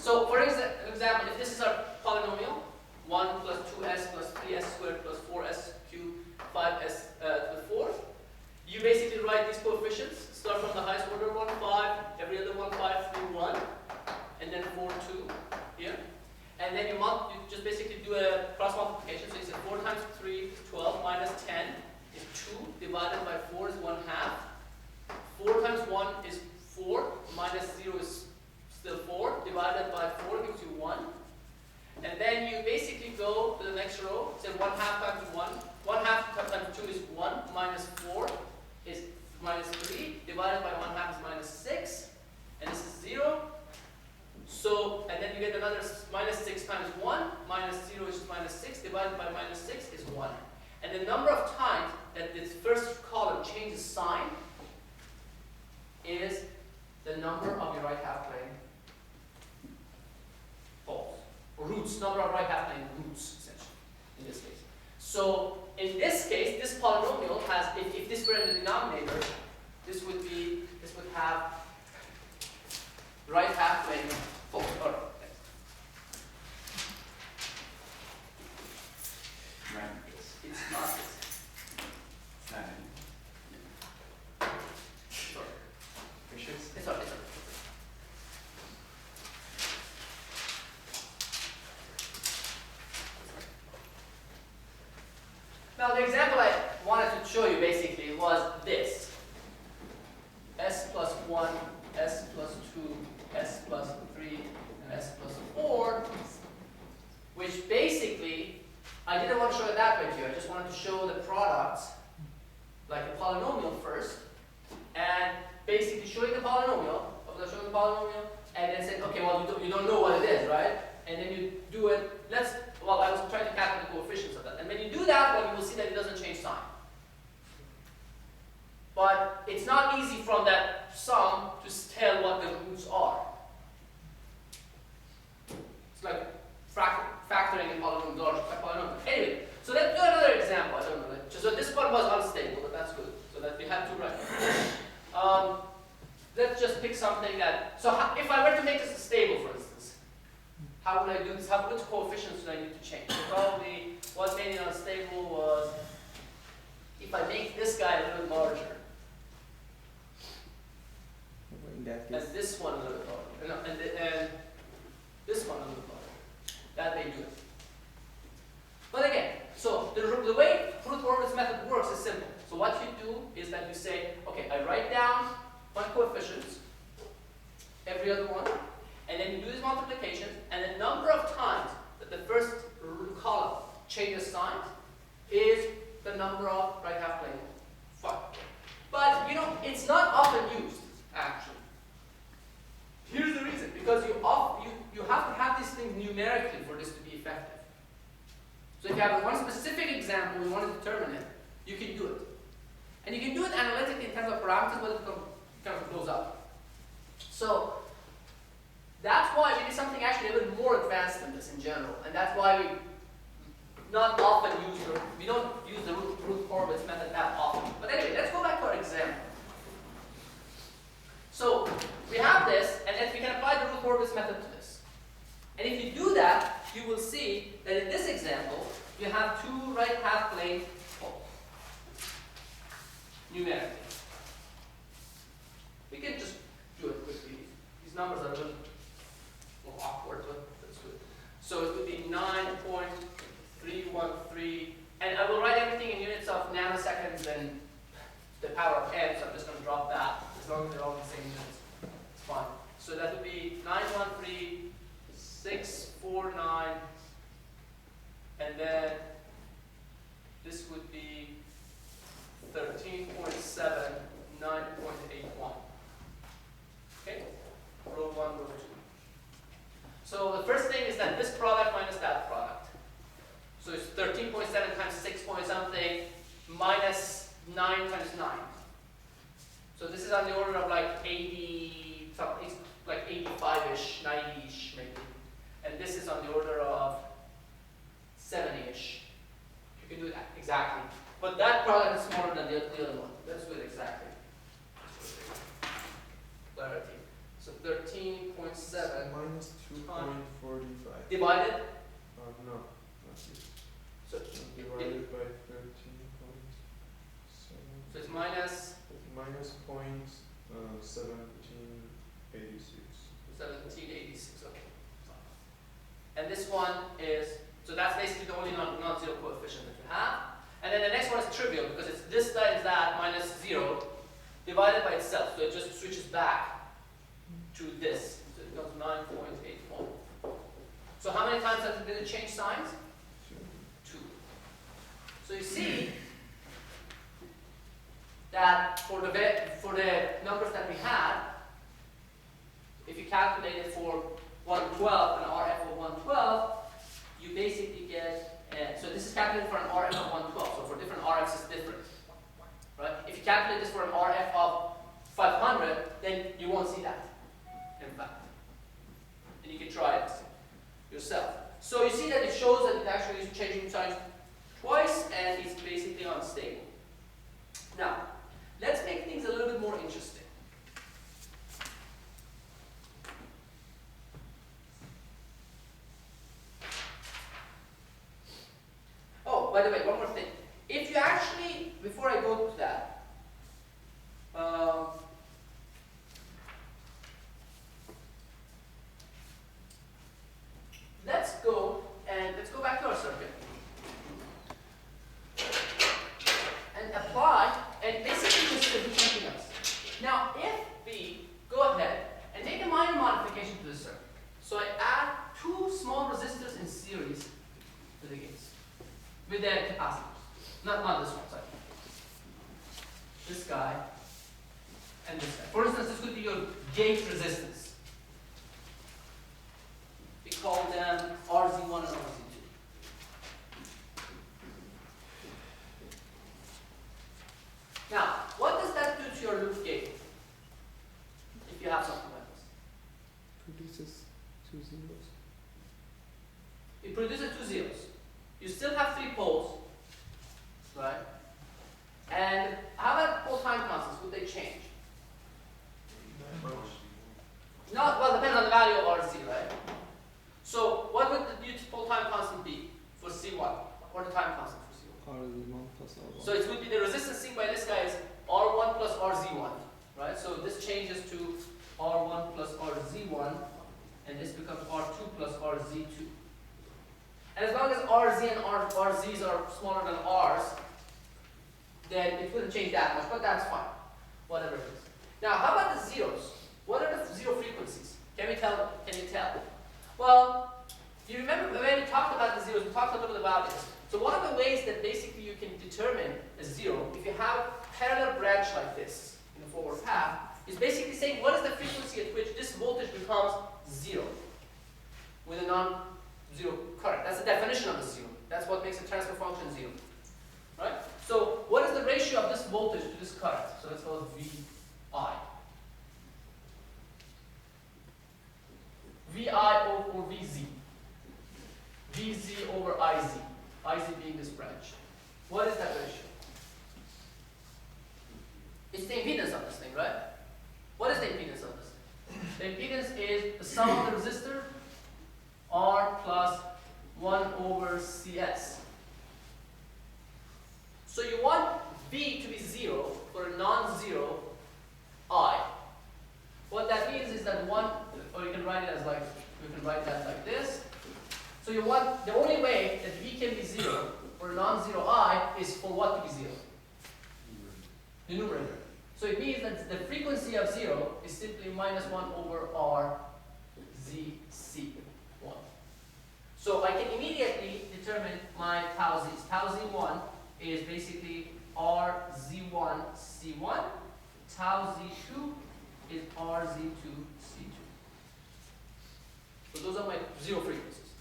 So for example, if this is our polynomial, 1 plus 2s plus 3s squared plus 4s cubed 5s to the 4th, you basically write these coefficients, start from the highest order one, 5, every other one, 5, 3, 1, and then 4, 2 here. And then you just basically do a cross multiplication. So you say 4 times 3 is 12 minus 10 is 2 divided by 4 is 1/2. 4 times 1 is 4 minus 0 is still 4 divided by 4 gives you 1. And then you basically go to the next row. Say 1/2 times 1. 1/2 times 2 is 1 minus 4 is minus 3 divided by 1/2 is minus 6. And this is 0. So, and then you get another minus 6 times 1, minus 0 is minus 6, divided by minus 6 is 1. And the number of times that this first column changes sign is the number of your right half plane poles. Or roots, number of right half plane roots, essentially, in this case. So, in this case, this polynomial has, if this were in the denominator, this would have right half plane poles. All right. It's not this. Sorry. It's all right. Now the example I wanted to show you basically was this. S plus 1, S plus 2, S plus 3, and S plus 4, which basically, I didn't want to show it that way to you. I just wanted to show the products, like a polynomial first, and basically showing the polynomial, and then saying, okay, well, you don't know what it is, right? And then you do it, well, I was trying to calculate the coefficients of that. And when you do that, well, you will see that it doesn't change sign. But it's not easy from that sum to tell what the roots are. It's like factoring in polynomial logic by polynomial. Anyway, so let's do another example. I don't know. So this one was unstable, but that's good. So that we have two right. Let's just pick something that. So if I were to make this a stable, for instance, how would I do this? Which coefficients do I need to change? So probably what made it unstable was if I make this guy a little larger. And this one a little larger. And this one a little larger. That may do it. But again, so the way Routh-Hurwitz method works is simple. So what you do is that you say, okay, I write down my coefficients, every other one, and then you do these multiplications, and the number of times that the first column changes signs is the number of right half plane. Fine. But it's not often used, actually. Here's the reason, because you have to have these things numerically for this to be effective. So if you have one specific example, you want to determine it, you can do it. And you can do it analytically in terms of parameters, but it kind of blows up. So that's why we did something actually a little more advanced than this in general. And that's why we not often we don't use the Routh-Hurwitz method that often. But anyway, let's go back to our example. So we have this, and then we can apply the Routh-Hurwitz method to this. And if you do that, you will see that in this example, you have two right half plane poles, numerically. We can just do it quickly. These numbers are a little awkward, but that's good. So it would be 9.313, and I will write everything in units of nanoseconds and the power of n, so I'm just going to drop that, as long as they're all in the same units. It's fine. So that would be 913.649, and then this would be 13.7, 9.81. Okay? Row 1, row 2. So the first thing is that this product minus that product. So it's 13.7 times 6 point something minus 9 times 9. So this is on the order of like 80 something, like 85-ish, 90-ish maybe. And this is on the order of 70-ish. You can do that exactly. But that product is smaller than the other one. Let's do it exactly. Clarity. So 13.7 0.7 minus 2.45. divided. No, not this. So divided by 13.7. So it's minus minus 1786. 1786. Okay. And this one is, so that's basically the only non-zero coefficient that you have. And then the next one is trivial because it's this times that minus 0 divided by itself. So it just switches back to this. So it becomes 9.81. So how many times did it change signs? 2. So you see that for the numbers that we had, if you calculate it for 112 and RF of 112, you basically get, so this is calculated for an RF of 112, so for different RFs it's different, right? If you calculate this for an RF of 500, then you won't see that, in fact. And you can try it yourself. So you see that it shows that it actually is changing signs twice, and it's basically unstable. Now, let's make things a little bit more interesting. Oh, by the way, one more thing. If you actually, before I go to that, let's go back to our circuit and apply, and basically this is something else. Now, if we go ahead and make a minor modification to the circuit, so I add 2 small resistors in series to the gates with their capacitors. Not this one, sorry. This guy and this guy. For instance, this could be your gate resistance. We call them RZ1 and RZ2. Now, what does that do to your loop gate if you have something like this? Produces 2 zeros. It produces 2 zeros. You still have 3 poles, right? And how about pole time constants? Would they change? Not, well, depends on the value of RC, right? So what would the pole time constant be for C1? Or the time constant for C1? RZ1 plus R1. So it would be the resistance seen by this guy is R1 plus RZ1, right? So this changes to R1 plus RZ1, and this becomes R2 plus RZ2. And as long as RZ and RZs are smaller than R's, then it wouldn't change that much, but that's fine, whatever it is. Now, how about the zeros? What are the zero frequencies? Can you tell? Well, you remember when we talked about the zeros, we talked a little bit about this. So one of the ways that basically you can determine a zero, if you have a parallel branch like this in the forward path, is basically saying what is the frequency at which this voltage becomes 0 with a non-zero current. That's the definition of a zero. That's what makes a transfer function 0. Right? So what is the ratio of this voltage to this current? So let's call it VI. VI over VZ. VZ over IZ. IZ being this branch. What is that ratio? It's the impedance of this thing, right? What is the impedance of this thing? The impedance is the sum of the resistor, R plus 1 over CS. So you want V to be 0 for a non-zero I. What that means is that or you can write it as like, we can write that like this. So you want, the only way that V can be 0 for a non-zero I is for what to be 0? The numerator. So it means that the frequency of 0 is simply minus 1 over R ZC1. So I can immediately determine my tau Z's. Tau Z1 is basically RZ1 C1. Tau Z2 is RZ2 C2. So those are my zero frequencies.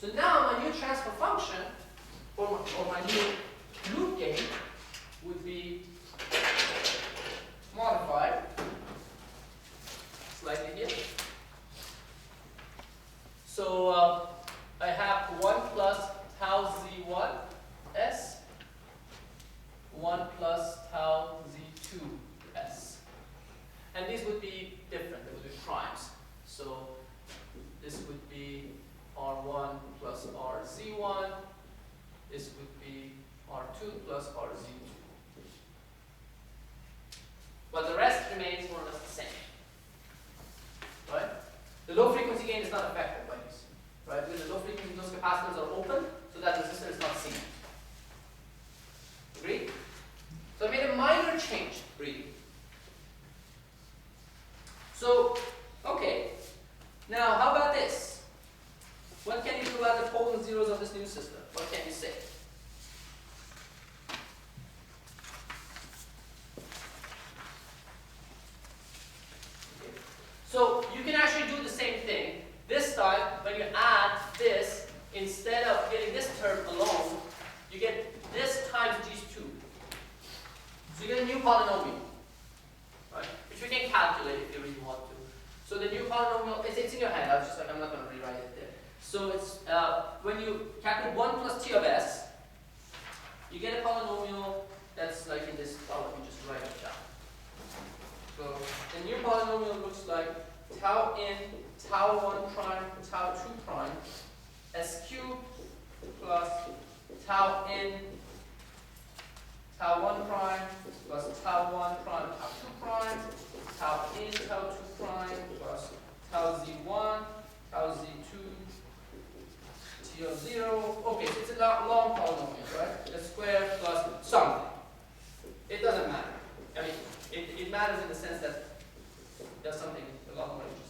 So now my new transfer function, or my new loop gain, would be modified slightly here. So I have 1 plus tau Z1 S, 1 plus tau Z2 S. And these would be different, they would be primes. So plus RZ1. This would be R2 plus RZ2. But the rest remains more or less the same. Right? The low frequency gain is not affected by this. Right? Because the low frequency, those capacitors are open, so that resistor is not seen. Agree? So I made a minor change, really. So, okay. Now, how about this? What can you do about the poles and zeros of this new system? What can you say? Okay. So, you can actually do the same thing. This time, when you add this, instead of getting this term alone, you get this times these two. So you get a new polynomial, right? Which we can calculate if you really want to. So the new polynomial, it's in your hand. I'm not going to rewrite it there. So it's when you calculate 1 plus t of s, you get a polynomial that's like in this. Oh, let me just write it down. So the new polynomial looks like tau in, tau 1 prime, tau 2 prime, s cubed plus tau in, tau 1 prime plus tau 1 prime, tau 2 prime, tau in, tau 2 prime plus tau z1, tau z2, t of 0. Okay, so it's a long polynomial, right? A square plus something. It doesn't matter. I mean, it matters in the sense that there's something a lot more interesting.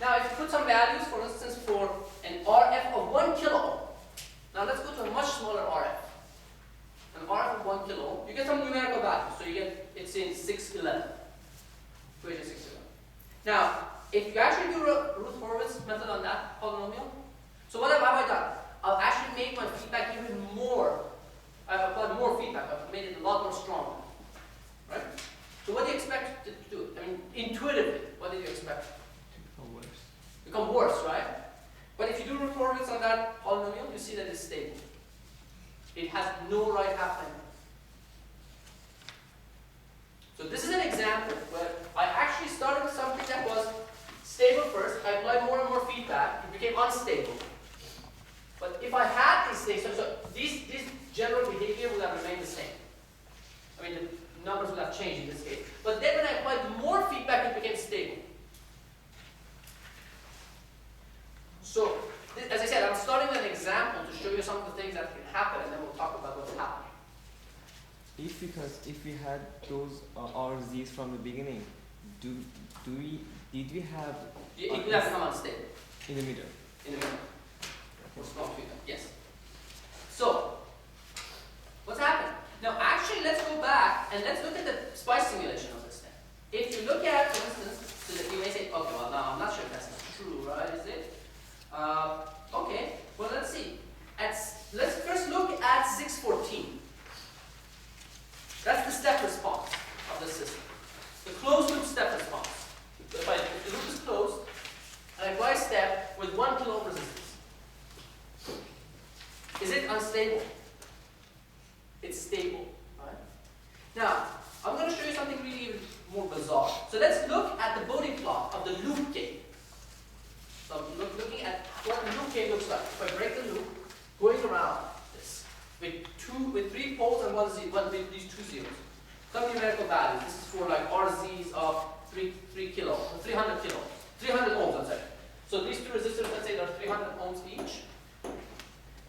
Now, if you put some values, for instance, for an RF of 1 kilo ohm. Now, let's go to a much smaller RF. An RF of 1 kilo ohm. You get some numerical values. So you get, it's in 611. Equation 611. Now, if you actually do Routh-Hurwitz method on that polynomial, so what have I done? I'll actually make my feedback even more. I've applied more feedback. I've made it a lot more stronger. Right? So what do you expect to do? I mean, intuitively, what did you expect? Become worse, right? But if you do Routh-Hurwitz on that polynomial, you see that it's stable. It has no right half length. So this is an example where I actually started with something that was stable first. I applied more and more feedback. It became unstable. But if I had these things, so these general behavior would have remained the same. I mean, the numbers would have changed in this case. But then when I applied more feedback, it became stable. So, as I said, I'm starting with an example to show you some of the things that can happen, and then we'll talk about what's happening. If we had those RZs from the beginning, did we have? It would have become unstable. In the middle. In the middle. For strong feedback, yes. So, what's happened? Now, actually, let's go back and let's look at the spice simulation of this thing. If you look at, for instance, so that you may say, okay, well, now I'm not sure if that's true, right? Is it? Okay, well, let's see. Let's first look at 614. That's the step response of the system. The closed loop step response. So if the loop is closed, and I apply a step with 1 kilo ohm resistance. Is it unstable? It's stable, right? Now, I'm going to show you something really more bizarre. So let's look at the Bode plot of the loop gain. So I'm looking at what the loop gain looks like. If I break the loop, going around this with 3 poles and these 2 zeros. Some numerical values. This is for like RZs of 3 kilo, 300 kilo, 300 ohms. I'm sorry. So these 2 resistors, let's say they're 300 ohms each,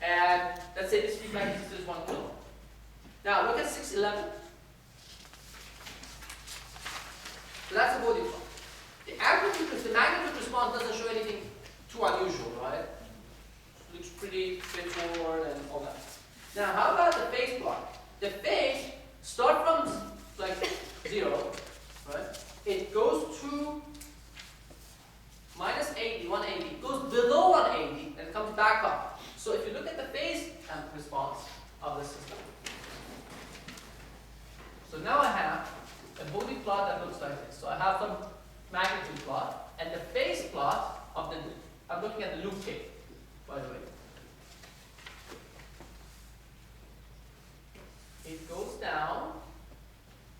and let's say this feedback resistor is 1 kilo. Now look at 611. So that's the Bode plot. The magnitude response doesn't show anything too unusual, right? It looks pretty straightforward and all that. Now, how about the phase plot? The phase starts from like 0, right? It goes to minus 80, 180. It goes below 180 and comes back up. So if you look at the phase response of the system, so now I have a Bode plot that looks like this. So I have some magnitude plot, and the phase plot of the loop. I'm looking at the loop case, by the way. It goes down,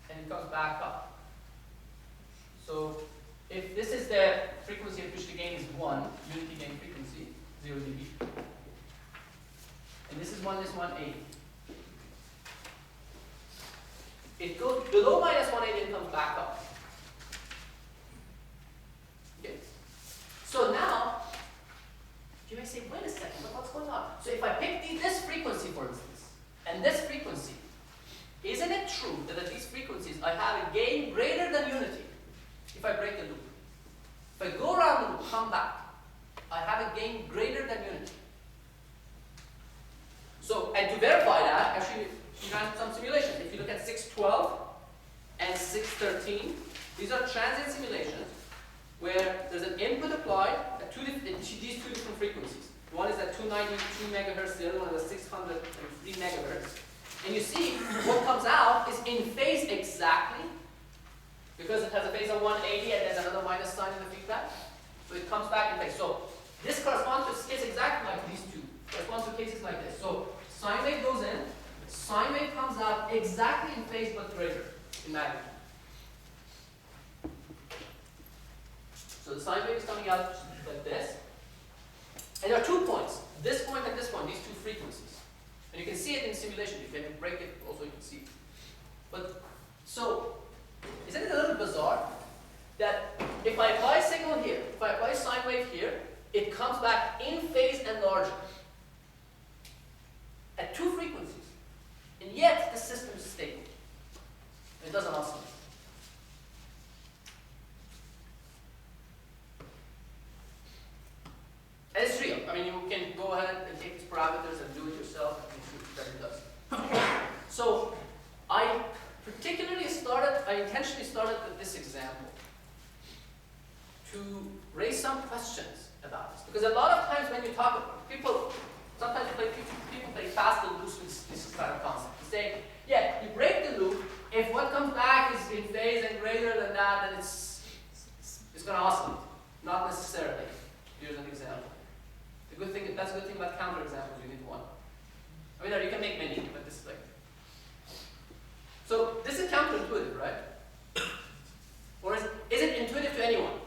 and it comes back up. So if this is the frequency at which the gain is 1, unity gain frequency, 0 dB, and this is -180. It goes below -180 and comes back up. Okay. So now, you may say, wait a second, what's going on? So if I pick this frequency, for instance, and this frequency, isn't it true that at these frequencies I have a gain greater than unity if I break the loop? If I go around the loop, come back, I have a gain greater than unity. So, and to verify that, actually, we ran some simulations. If you look at 612 and 613, these are transient simulations where there's an input applied at these two different frequencies. One is at 292 megahertz, the other one is at 603 megahertz. And you see what comes out is in phase exactly, because it has a phase of 180 and there's another minus sign in the feedback. So it comes back in phase. So this corresponds to cases exactly like these two. Corresponds to cases like this. So sine wave goes in, sine wave comes out exactly in phase but greater in magnitude. So the sine wave is coming out like this. And there are 2 points. This point and this point, these two frequencies. And you can see it in simulation. You can break it, also you can see it. But, so, isn't it a little bizarre that if I apply signal here, if I apply sine wave here, it comes back in phase and larger at 2 frequencies. And yet the system is stable. It doesn't oscillate. And it's real. I mean, you can go ahead and take these parameters and do it yourself and see that it does. So, I intentionally started with this example to raise some questions about this. Because a lot of times when you talk, sometimes people play fast and loose with this kind of concept. You say, yeah, you break the loop, if what comes back is in phase and greater than that, then it's going to oscillate. Not necessarily. Here's an example. That's a good thing about counterexamples, you need one. I mean, you can make many, but this is like. So, this is counterintuitive, right? Or is it intuitive to anyone?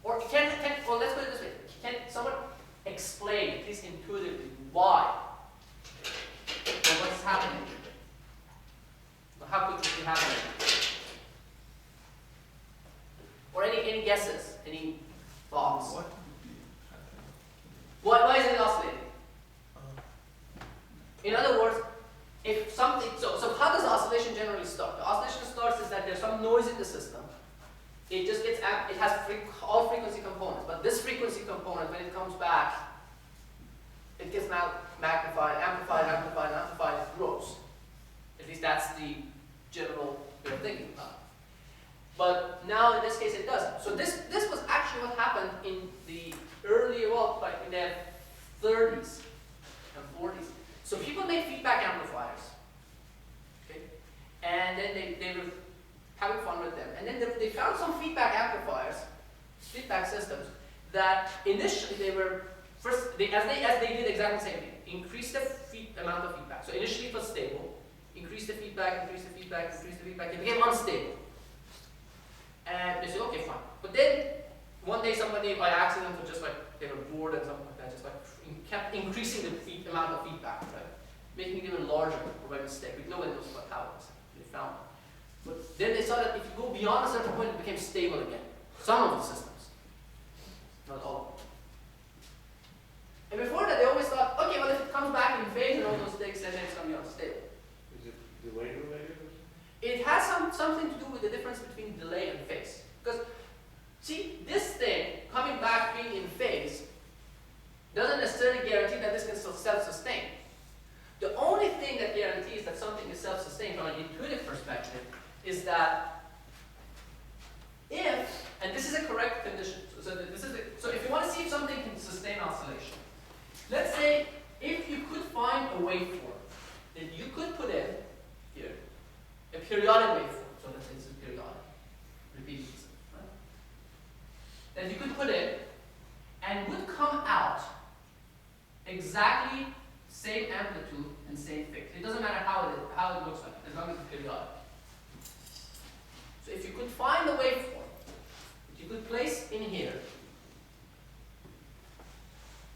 Or well, let's put it this way. Can someone explain, at least intuitively, why? Or what's happening? Or how could this be happening? Or any guesses? Any thoughts? What? Why is it oscillating? In other words, if something, so how does oscillation generally start? The oscillation starts is that there's some noise in the system. It just gets, it has all frequency components, but this frequency component, when it comes back, it gets magnified, amplified, it grows. At least that's the general way of thinking about it. But now in this case it doesn't. So this was actually what happened in the early, like in the 30s and 40s. So people made feedback amplifiers, okay? And then they were having fun with them. And then they found some feedback amplifiers, feedback systems, that initially they were, as they did exactly the same thing, increased the amount of feedback. So initially it was stable, increased the feedback, it became unstable. And they said, okay, fine. But then, one day somebody by accident was just like, they were bored and something like that, just like kept increasing the amount of feedback, right? Making it even larger by mistake. Nobody knows what how it was. They found it. But then they saw that if you go beyond a certain point, it became stable again. Some of the systems. Not all of them. And before that, they always thought, okay, well, if it comes back in phase and all those things, then it's going to be unstable. Is it delay related or something? It has something to do with the difference between delay and phase. Because, see, this thing, coming back being in phase, doesn't necessarily guarantee that this can self-sustain. The only thing that guarantees that something is self-sustained from an intuitive perspective is that if, and this is a correct condition, so if you want to see if something can sustain oscillation, let's say if you could find a waveform that you could put in here, a periodic waveform, so let's say it's a that you could put in and would come out exactly same amplitude and same phase. It doesn't matter how it looks like, as long as it's periodic. So if you could find the waveform that you could place in here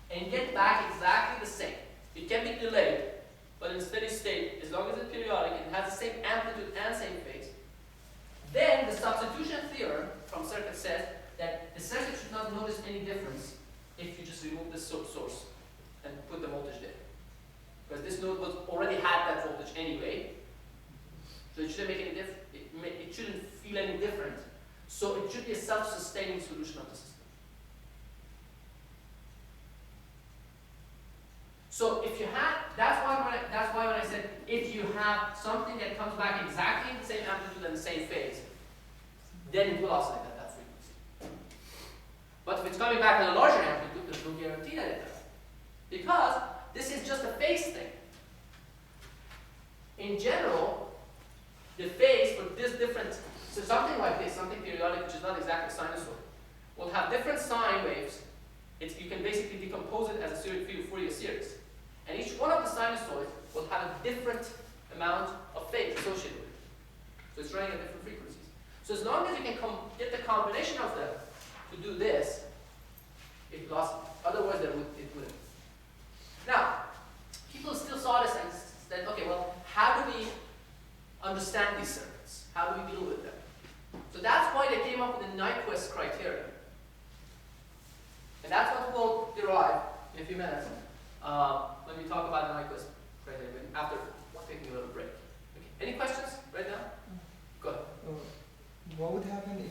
and get back exactly the same, it can be delayed, but in steady state, as long as it's periodic and has the same amplitude and same phase, then the substitution theorem from circuit says that the circuit should not notice any difference if you just remove the source and put the voltage there. Because this node already had that voltage anyway, so it shouldn't make any difference. It shouldn't feel any different. So it should be a self-sustaining solution of the system. So if you had, that's why when I said if you have something that comes back exactly in the same amplitude and the same phase, then it will oscillate at that frequency. But if it's coming back in a larger amplitude, there's no guarantee that it does. Because this is just a phase thing. In general, the phase for this different, so something like this, something periodic which is not exactly sinusoid, will have different sine waves. You can basically decompose it as a Fourier series. And each one of the sinusoids will have a different amount of phase associated with it. So it's running at different frequencies. So as long as you can get the combination of them to do this, it lost. Otherwise, it wouldn't. Now, people still saw this and said, okay, well, how do we understand these circuits? How do we deal with them? So that's why they came up with the Nyquist criteria. And that's what we'll derive in a few minutes when we talk about the Nyquist criteria, after taking a little break. Okay. Any questions right now? Go ahead. What would happen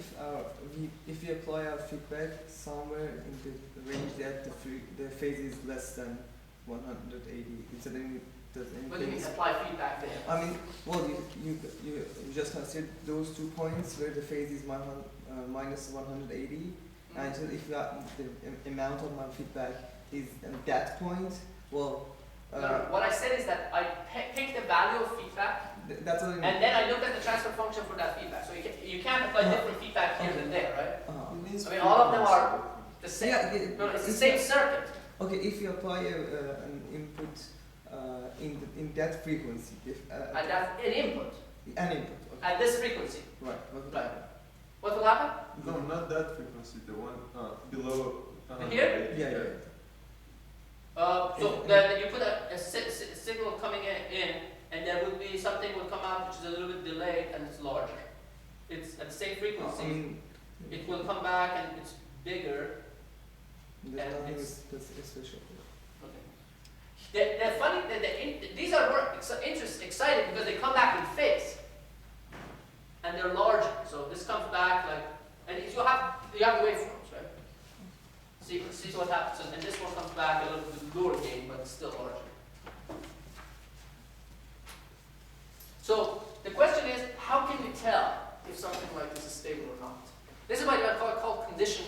if we apply our feedback somewhere in the range that the phase is less than 180? Is that any? What do you mean apply feedback there? I mean, well, you just consider those 2 points where the phase is minus 180, and so if the amount of my feedback is at that point, well. No, what I said is that I pick the value of feedback, that's what I mean. and then I look at the transfer function for that feedback. So you can't apply different feedback here than there, right? I mean, all of them are the same. Yeah, no, it's the same circuit. Okay, if you apply an input in that frequency, and that's an input. An input. Okay. At this frequency. Right. What will happen? What will happen? No, not that frequency. The one below. Here? Yeah. So then you put a signal coming in, and there would be something would come out which is a little bit delayed and it's larger. It's at the same frequency. It will come back and it's bigger. There's nothing special. Okay. They're funny. These are more exciting because they come back in phase, and they're larger. So this comes back like, and you have the waveforms, right? See what happens, and this one comes back a little bit lower gain, but it's still larger. So the question is, how can we tell if something like this is stable or not? This is what I call conditional